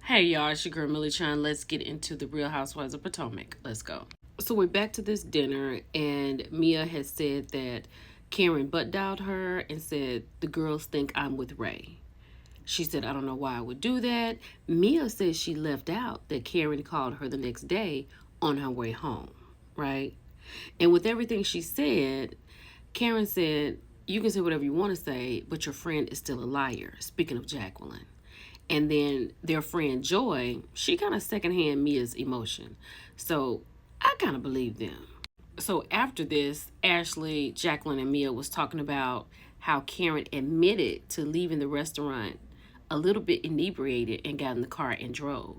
Hey y'all, it's your girl Millie Chan. Let's get into the Real Housewives of Potomac. Let's go. So we're back to this dinner, and Mia has said that Karen butt dialed her and said the girls think I'm with Ray. She said, I don't know why I would do that. Mia says she left out that Karen called her the next day on her way home, right? And with everything she said, Karen said, you can say whatever you want to say, but your friend is still a liar. Speaking of Jacqueline. And then their friend Joy, she kind of secondhand Mia's emotion. So I kind of believe them. So after this, Ashley, Jacqueline, and Mia was talking about how Karen admitted to leaving the restaurant a little bit inebriated and got in the car and drove.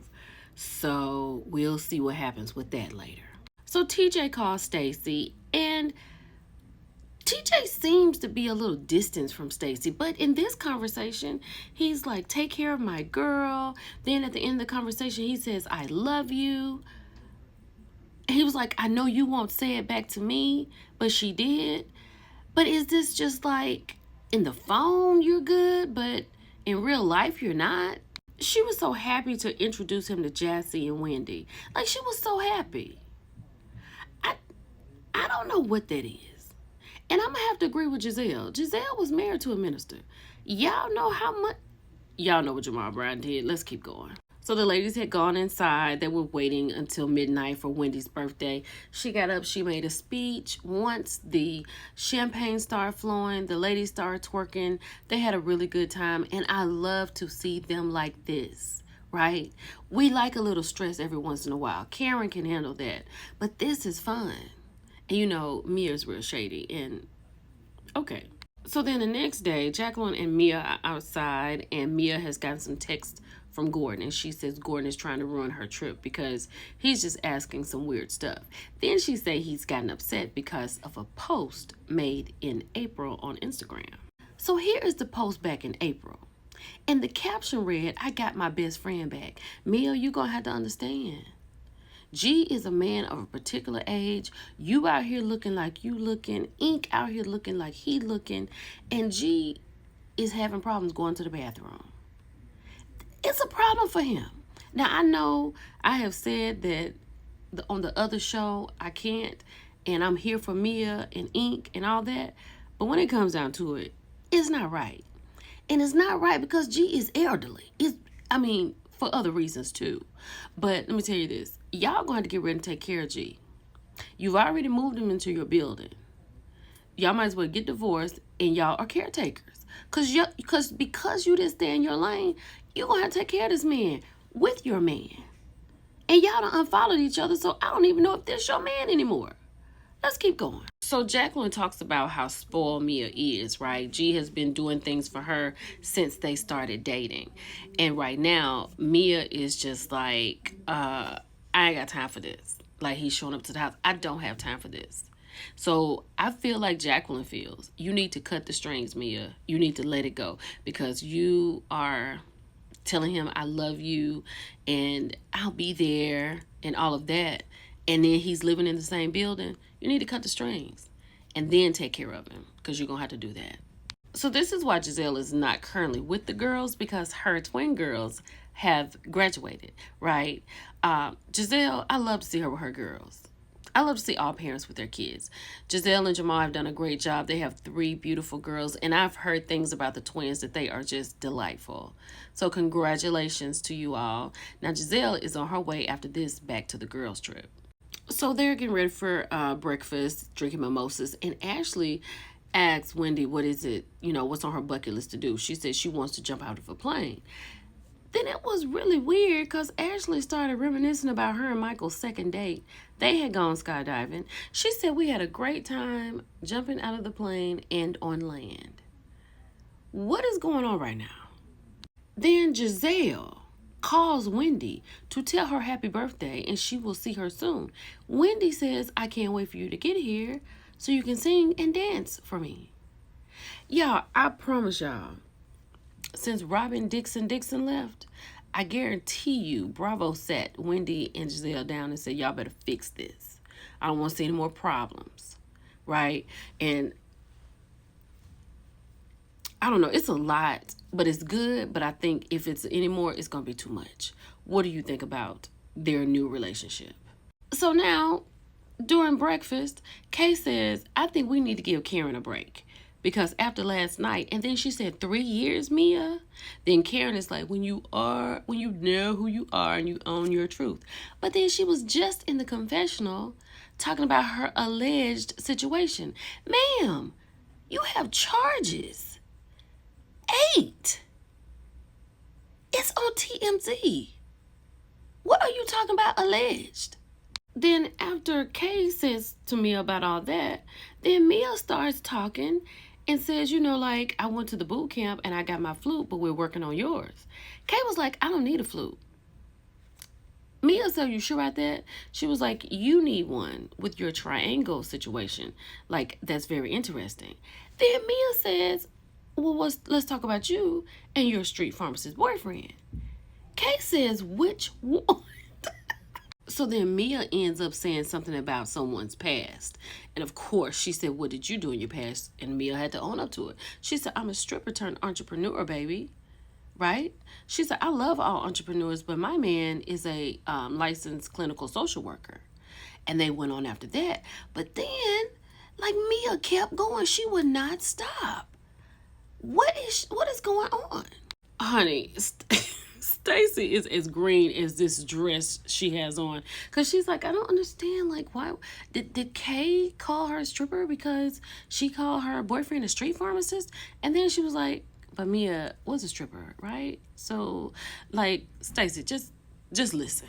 So we'll see what happens with that later. So TJ calls Stacy, and TJ seems to be a little distant from Stacy, but in this conversation, he's like, take care of my girl. Then at the end of the conversation, he says, I love you. He was like, I know you won't say it back to me, but she did. But is this just like in the phone you're good, but in real life you're not? She was so happy to introduce him to Jassy and Wendy. Like, she was so happy. I don't know what that is. And I'm going to have to agree with Giselle. Giselle was married to a minister. Y'all know how much... Y'all know what Jamal Brown did. Let's keep going. So the ladies had gone inside. They were waiting until midnight for Wendy's birthday. She got up. She made a speech. Once the champagne started flowing, the ladies started twerking. They had a really good time. And I love to see them like this, right? We like a little stress every once in a while. Karen can handle that. But this is fun. And you know, Mia's real shady. And okay. So then the next day, Jacqueline and Mia are outside, and Mia has gotten some text from Gordon, and she says Gordon is trying to ruin her trip because he's just asking some weird stuff. Then she say he's gotten upset because of a post made in April on Instagram. So here is the post back in April. And the caption read, I got my best friend back. Mia, you gonna have to understand. G is a man of a particular age. You out here looking like you looking. Ink out here looking like he looking. And G is having problems going to the bathroom. It's a problem for him. Now, I know I have said that on the other show, I can't. And I'm here for Mia and Ink and all that. But when it comes down to it, it's not right. And it's not right because G is elderly. For other reasons too. But let me tell you this. Y'all going to get ready to take care of G. You've already moved him into your building. Y'all might as well get divorced and y'all are caretakers. Because you didn't stay in your lane, you're going to have to take care of this man with your man. And y'all done unfollowed each other, so I don't even know if this your man anymore. Let's keep going. So Jacqueline talks about how spoiled Mia is, right? G has been doing things for her since they started dating. And right now, Mia is just like, I ain't got time for this. Like, he's showing up to the house. I don't have time for this. So I feel like Jacqueline feels, you need to cut the strings, Mia. You need to let it go because you are telling him I love you and I'll be there and all of that. And then he's living in the same building. You need to cut the strings and then take care of him because you're going to have to do that. So this is why Giselle is not currently with the girls because her twin girls have graduated, right? Giselle, I love to see her with her girls. I love to see all parents with their kids. Giselle and Jamal have done a great job. They have 3 beautiful girls, and I've heard things about the twins that they are just delightful. So congratulations to you all. Now Giselle is on her way after this back to the girls' trip. So they're getting ready for breakfast, drinking mimosas, and Ashley asks Wendy, what is it, what's on her bucket list to do? She says she wants to jump out of a plane. Then it was really weird because Ashley started reminiscing about her and Michael's second date. They had gone skydiving. She said we had a great time jumping out of the plane and on land. What is going on right now? Then Giselle calls Wendy to tell her happy birthday and she will see her soon. Wendy says, I can't wait for you to get here so you can sing and dance for me. Y'all, I promise y'all, since Robin Dixon left, I guarantee you Bravo sat Wendy and Giselle down and said, y'all better fix this. I don't want to see any more problems, right? And I don't know. It's a lot, but it's good. But I think if it's anymore, it's going to be too much. What do you think about their new relationship? So now, during breakfast, Kay says, I think we need to give Karen a break. Because after last night, and then she said 3 years, Mia. Then Karen is like, when you know who you are and you own your truth. But then she was just in the confessional talking about her alleged situation. Ma'am, you have charges. 8. It's on TMZ. What are you talking about alleged? Then after Kay says to Mia about all that, then Mia starts talking and says, like, I went to the boot camp and I got my flute, but we're working on yours. Kay was like, I don't need a flute. Mia said, you sure about that? She was like, you need one with your triangle situation. Like, that's very interesting. Then Mia says, well, let's talk about you and your street pharmacist boyfriend. Kay says, which one? So then Mia ends up saying something about someone's past. And of course, she said, what did you do in your past? And Mia had to own up to it. She said, I'm a stripper turned entrepreneur, baby. Right? She said, I love all entrepreneurs, but my man is a licensed clinical social worker. And they went on after that. But then, like, Mia kept going. She would not stop. What is going on? Honey, Stacy is as green as this dress she has on. Because she's like, I don't understand. Like, why? Did Kay call her a stripper because she called her boyfriend a street pharmacist? And then she was like, but Mia was a stripper, right? So, like, Stacy, just listen.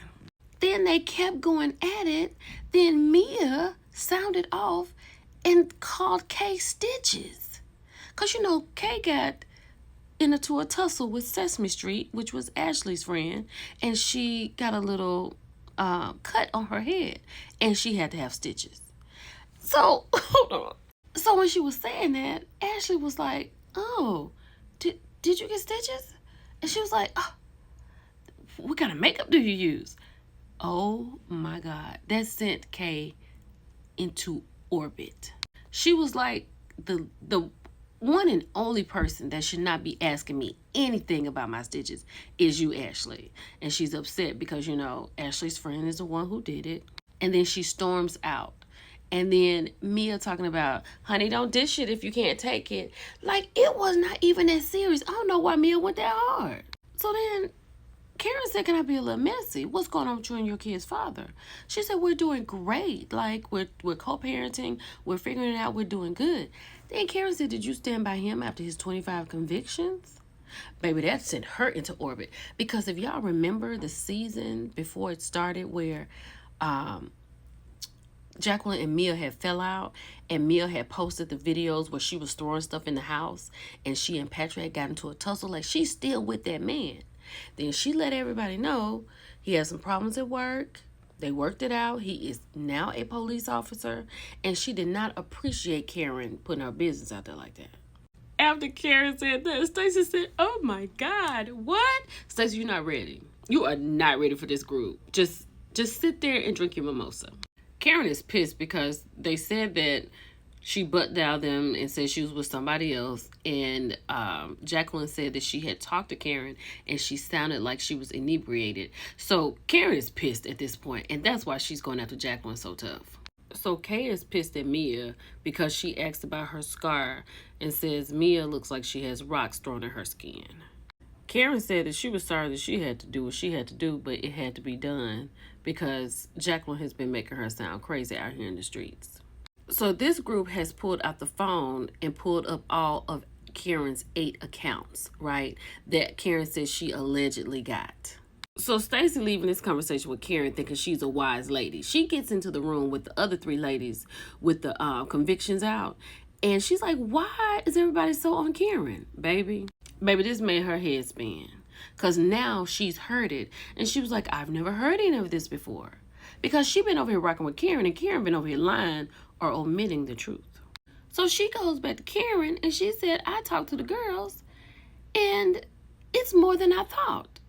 Then they kept going at it. Then Mia sounded off and called Kay Stitches. Because, Kay got into a tussle with Sesame Street, which was Ashley's friend, and she got a little cut on her head, and she had to have stitches. So, hold on. So when she was saying that, Ashley was like, oh, did you get stitches? And she was like, oh, what kind of makeup do you use? Oh my God, that sent Kay into orbit. She was like, the one and only person that should not be asking me anything about my stitches is you, Ashley. And she's upset because, Ashley's friend is the one who did it. And then she storms out. And then Mia talking about, honey, don't dish it if you can't take it. Like, it was not even that serious. I don't know why Mia went that hard. So then Karen said, can I be a little messy? What's going on with you and your kid's father? She said, we're doing great. Like, we're co-parenting. We're figuring it out. We're doing good. Then Karen said, did you stand by him after his 25 convictions? Baby, that sent her into orbit. Because if y'all remember the season before it started where Jacqueline and Mia had fell out, and Mia had posted the videos where she was throwing stuff in the house, and she and Patrick had got into a tussle, like, she's still with that man. Then she let everybody know he had some problems at work. They worked it out. He is now a police officer, and she did not appreciate Karen putting her business out there like that. After Karen said that, Stacey said, oh my God, what? Stacey, you're not ready. You are not ready for this group. Just sit there and drink your mimosa. Karen is pissed because they said that she butt dialed them and said she was with somebody else. And Jacqueline said that she had talked to Karen and she sounded like she was inebriated. So Karen is pissed at this point, and that's why she's going after Jacqueline so tough. So Kay is pissed at Mia because she asked about her scar and says Mia looks like she has rocks thrown in her skin. Karen said that she was sorry that she had to do what she had to do, but it had to be done because Jacqueline has been making her sound crazy out here in the streets. So this group has pulled out the phone and pulled up all of Karen's 8 accounts, right, that Karen says she allegedly got. So Stacey leaving this conversation with Karen thinking she's a wise lady. She gets into the room with the other 3 ladies with the convictions out. And she's like, why is everybody so on Karen, baby? Baby, this made her head spin. Because now she's heard it. And she was like, I've never heard any of this before. Because she been over here rocking with Karen, and Karen been over here lying or omitting the truth. So she goes back to Karen, and she said, I talked to the girls, and it's more than I thought.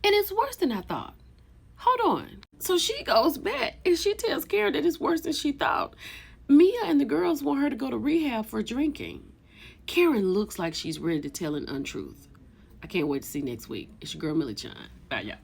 And it's worse than I thought. Hold on. So she goes back, and she tells Karen that it's worse than she thought. Mia and the girls want her to go to rehab for drinking. Karen looks like she's ready to tell an untruth. I can't wait to see next week. It's your girl Millie Chine. Bye, y'all.